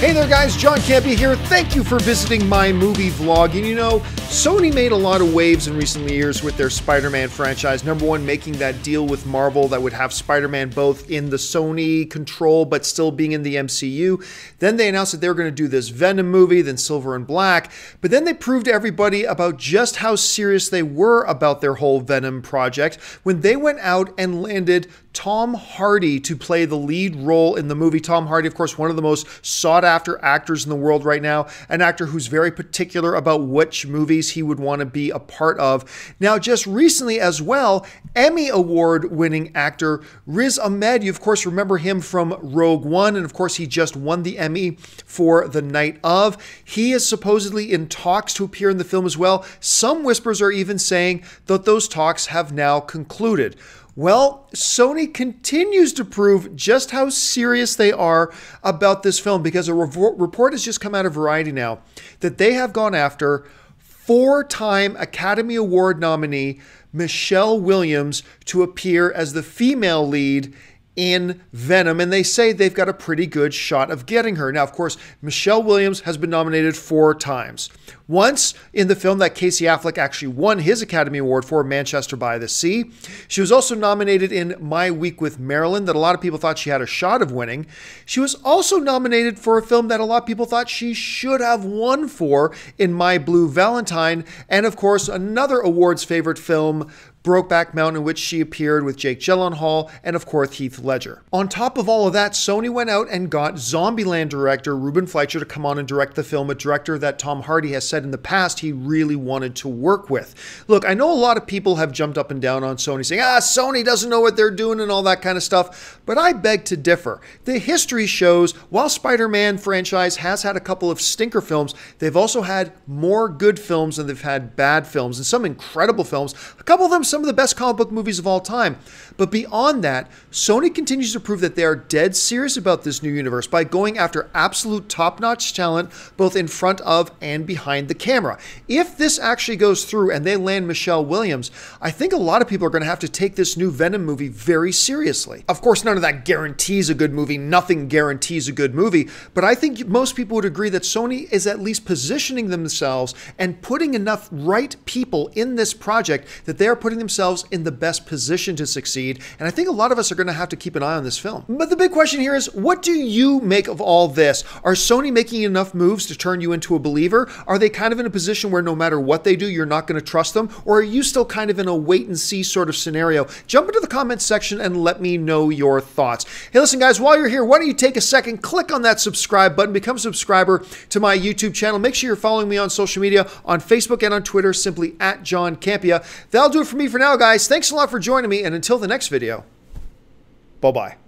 Hey there guys, John Campea here. Thank you for visiting my movie vlog. And you know, Sony made a lot of waves in recent years with their Spider-Man franchise. Number one, making that deal with Marvel that would have Spider-Man both in the Sony control but still being in the MCU. Then they announced that they were going to do this Venom movie, then Silver and Black. But then they proved to everybody about just how serious they were about their whole Venom project when they went out and landed Tom Hardy to play the lead role in the movie. Tom Hardy, of course, one of the most sought-after actors in the world right now, an actor who's very particular about which movies he would want to be a part of. Now, just recently as well, Emmy Award-winning actor Riz Ahmed, you of course remember him from Rogue One, and of course he just won the Emmy for The Night Of. He is supposedly in talks to appear in the film as well. Some whispers are even saying that those talks have now concluded. Well, Sony continues to prove just how serious they are about this film because a report has just come out of Variety now that they have gone after four-time Academy Award nominee Michelle Williams to appear as the female lead in Venom, and they say they've got a pretty good shot of getting her. Now, of course, Michelle Williams has been nominated 4 times. Once in the film that Casey Affleck actually won his Academy Award for, Manchester by the Sea. She was also nominated in My Week with Marilyn, that a lot of people thought she had a shot of winning. She was also nominated for a film that a lot of people thought she should have won for, in My Blue Valentine, and of course, another awards favorite film, Brokeback Mountain, in which she appeared with Jake Gyllenhaal and of course Heath Ledger. On top of all of that, Sony went out and got Zombieland director Ruben Fleischer to come on and direct the film, a director that Tom Hardy has said in the past he really wanted to work with. Look, I know a lot of people have jumped up and down on Sony saying, Sony doesn't know what they're doing and all that kind of stuff, but I beg to differ. The history shows while Spider-Man franchise has had a couple of stinker films, they've also had more good films than they've had bad films, and some incredible films, a couple of them some of the best comic book movies of all time. But beyond that, Sony continues to prove that they are dead serious about this new universe by going after absolute top-notch talent both in front of and behind the camera. If this actually goes through and they land Michelle Williams, I think a lot of people are going to have to take this new Venom movie very seriously. Of course, none of that guarantees a good movie. Nothing guarantees a good movie. But I think most people would agree that Sony is at least positioning themselves and putting enough right people in this project that they are putting themselves in the best position to succeed. And I think a lot of us are going to have to keep an eye on this film. But the big question here is, what do you make of all this? Are Sony making enough moves to turn you into a believer? Are they kind of in a position where no matter what they do, you're not going to trust them? Or are you still kind of in a wait and see sort of scenario? Jump into the comments section and let me know your thoughts. Hey, listen guys, while you're here, why don't you take a second, click on that subscribe button, become a subscriber to my YouTube channel. Make sure you're following me on social media, on Facebook and on Twitter, simply at John Campea. That'll do it for me for now, guys. Thanks a lot for joining me, and until the next video, bye-bye.